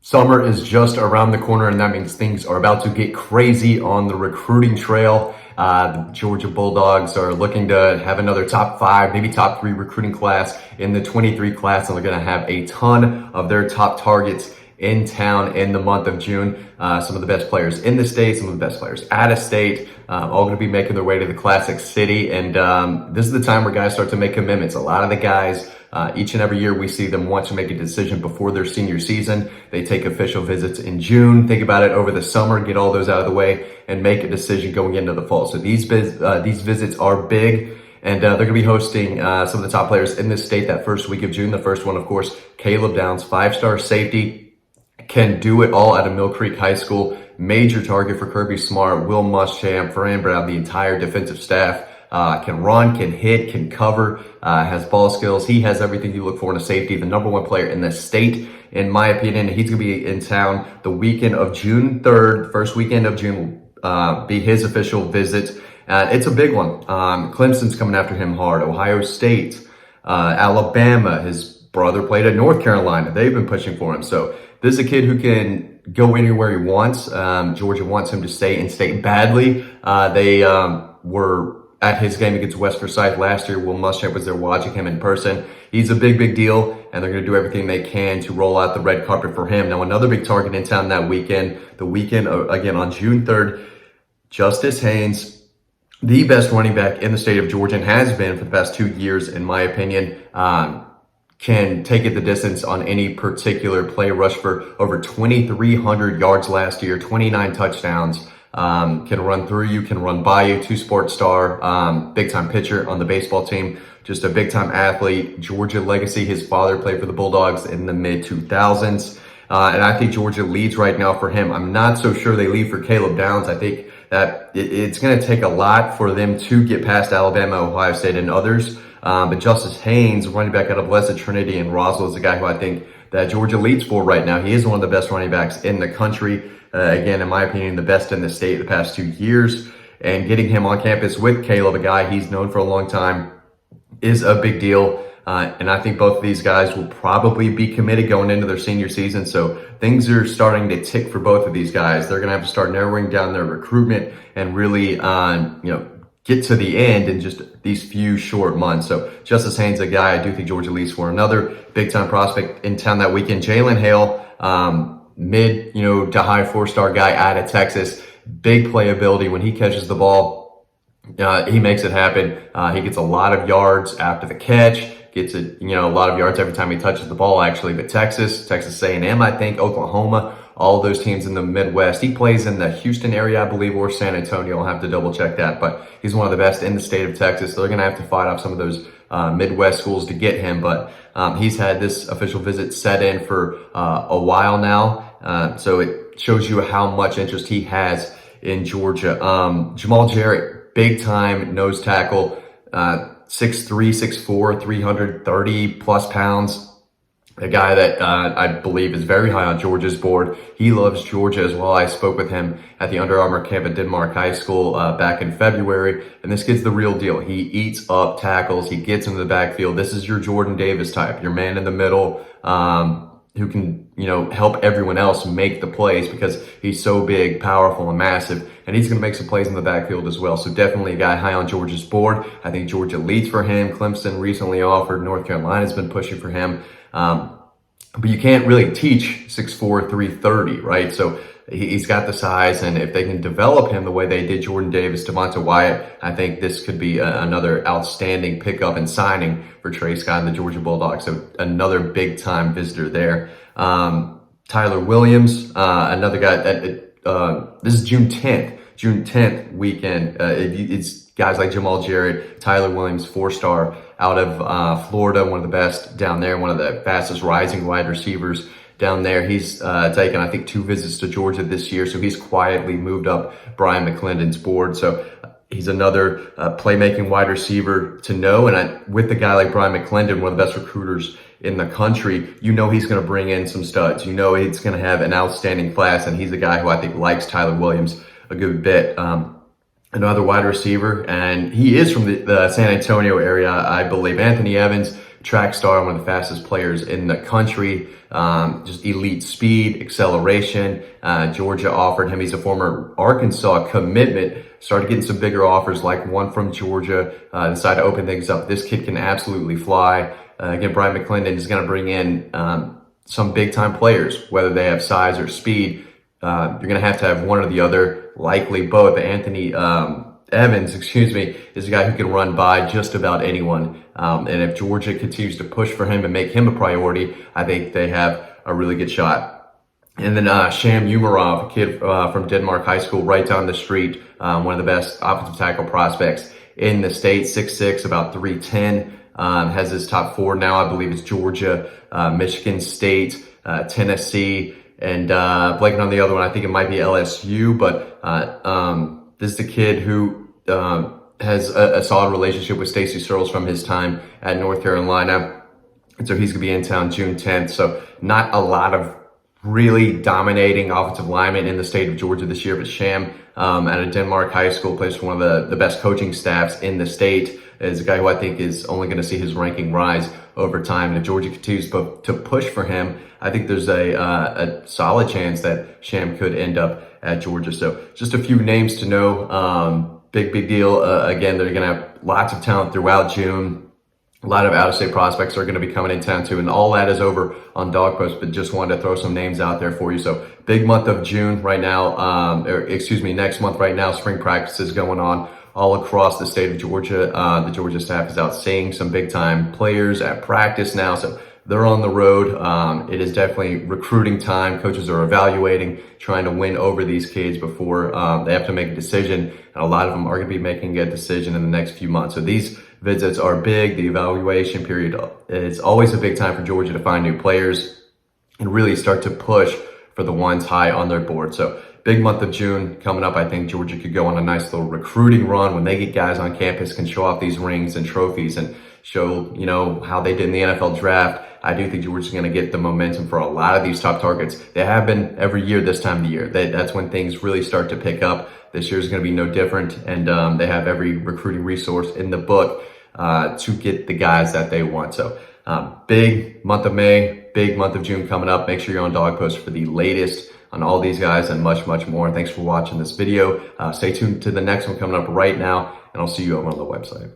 Summer is just around the corner, and that means things are about to get crazy on the recruiting trail. The Georgia Bulldogs are looking to have another top 5, maybe top 3 recruiting class in the 23 class, and they're going to have a ton of their top targets in town in the month of June. Some of the best players in the state, some of the best players out of state, all going to be making their way to the Classic City. And this is the time where guys start to make commitments. A lot of the guys, each and every year we see them want to make a decision before their senior season. They take official visits in June, think about it over the summer, get all those out of the way, and make a decision going into the fall. So these visits are big. And they're going to be hosting some of the top players in this state that first week of June. The first one, of course, Caleb Downs, 5-star safety. Can do it all out of Mill Creek High School. Major target for Kirby Smart, Will Muschamp, Fran Brown, the entire defensive staff. Can run, can hit, can cover, has ball skills. He has everything you look for in a safety. The number 1 player in the state, in my opinion. He's going to be in town the weekend of June 3rd. First weekend of June will be his official visit. It's a big one. Clemson's coming after him hard. Ohio State, Alabama. His brother played at North Carolina. They've been pushing for him. So this is a kid who can go anywhere he wants. Georgia wants him to stay in state badly. They were at his game against West Forsyth last year. Will Muschamp was there watching him in person. He's a big deal, and they're going to do everything they can to roll out the red carpet for him. Now, another big target in town that weekend, again on June 3rd, Justice Haynes, the best running back in the state of Georgia, and has been for the past 2 years, in my opinion. Can take it the distance on any particular play. Rushed for over 2,300 yards last year, 29 touchdowns. Can run through you, can run by you. 2-sport star, big-time pitcher on the baseball team. Just a big-time athlete. Georgia legacy. His father played for the Bulldogs in the mid-2000s. And I think Georgia leads right now for him. I'm not so sure they lead for Caleb Downs. I think that it's going to take a lot for them to get past Alabama, Ohio State, and others. But Justice Haynes, running back out of Blessed Trinity in Roswell, is a guy who I think that Georgia leads for right now. He is one of the best running backs in the country. Again, in my opinion, the best in the state the past 2 years. And getting him on campus with Caleb, a guy he's known for a long time, is a big deal. And I think both of these guys will probably be committed going into their senior season. So things are starting to tick for both of these guys. They're going to have to start narrowing down their recruitment and really, get to the end in just these few short months. So Justice Haynes, a guy I do think Georgia leads for. Another big-time prospect in town that weekend, Jalen Hale, mid, to high 4-star guy out of Texas. Big playability. When he catches the ball, he makes it happen. He gets a lot of yards after the catch. Gets a lot of yards every time he touches the ball, actually. But Texas A&M, I think, Oklahoma, all those teams in the Midwest. He plays in the Houston area, I believe, or San Antonio. I'll have to double check that. But he's one of the best in the state of Texas. They're going to have to fight off some of those Midwest schools to get him. But he's had this official visit set in for a while now. So it shows you how much interest he has in Georgia. Jamal Jarrett, big time nose tackle, 6'3", 6'4", 330 plus pounds. A guy that I believe is very high on Georgia's board. He loves Georgia as well. I spoke with him at the Under Armour camp at Denmark High School back in February, and this kid's the real deal. He eats up tackles. He gets into the backfield. This is your Jordan Davis type, your man in the middle, who can, help everyone else make the plays because he's so big, powerful, and massive. And he's going to make some plays in the backfield as well. So definitely a guy high on Georgia's board. I think Georgia leads for him. Clemson recently offered. North Carolina's been pushing for him. But you can't really teach 6'4", 330, right? So he's got the size, and if they can develop him the way they did Jordan Davis, Devonta Wyatt, I think this could be another outstanding pickup and signing for Trey Scott and the Georgia Bulldogs. So another big-time visitor there. Tyler Williams, another guy that this is June 10th weekend. It's guys like Jamal Jarrett, Tyler Williams, 4-star out of Florida, one of the best down there, one of the fastest rising wide receivers down there. He's taken, I think, 2 visits to Georgia this year, so he's quietly moved up Brian McClendon's board. So he's another playmaking wide receiver to know. And with a guy like Brian McClendon, one of the best recruiters in the country, he's going to bring in some studs. He's going to have an outstanding class, and he's a guy who I think likes Tyler Williams a good bit. Another wide receiver, and he is from the San Antonio area, I believe. Anthony Evans, track star, one of the fastest players in the country, just elite speed, acceleration. Georgia offered him, he's a former Arkansas commitment, started getting some bigger offers like one from Georgia, decided to open things up. This kid can absolutely fly. Again, Brian McClendon is going to bring in some big time players, whether they have size or speed. You're going to have one or the other, likely both. Anthony Evans, is a guy who can run by just about anyone. And if Georgia continues to push for him and make him a priority, I think they have a really good shot. And then Shamumarov, a kid from Denmark High School, right down the street, one of the best offensive tackle prospects in the state, 6'6", about 310. Has his top 4 now. I believe it's Georgia, Michigan State, Tennessee, and blanking on the other one. I think it might be LSU, but this is the kid who has a solid relationship with Stacey Searles from his time at North Carolina. And so he's going to be in town June 10th. So not a lot of really dominating offensive linemen in the state of Georgia this year, but Sham at a Denmark High School, plays for one of the best coaching staffs in the state, is a guy who I think is only going to see his ranking rise over time. And if Georgia continues to push for him, I think there's a solid chance that Sham could end up at Georgia. So just a few names to know. Big deal. Again, they're going to have lots of talent throughout June. A lot of out-of-state prospects are going to be coming in town too, and all that is over on Dog Post, but just wanted to throw some names out there for you. So big month of June right now, next month right now, spring practices going on all across the state of Georgia. The Georgia staff is out seeing some big-time players at practice now, so they're on the road. It is definitely recruiting time. Coaches are evaluating, trying to win over these kids before they have to make a decision. And a lot of them are going to be making a decision in the next few months. So these visits are big. The evaluation period is always a big time for Georgia to find new players and really start to push for the ones high on their board. So big month of June coming up. I think Georgia could go on a nice little recruiting run when they get guys on campus, can show off these rings and trophies and show, how they did in the NFL draft. I do think Georgia's going to get the momentum for a lot of these top targets. They have been every year this time of the year. That's when things really start to pick up. This year is going to be no different, and they have every recruiting resource in the book to get the guys that they want. So big month of May, big month of June coming up. Make sure you're on Dog Post for the latest on all these guys and much more. Thanks for watching this video. Stay tuned to the next one coming up right now, and I'll see you over on the website.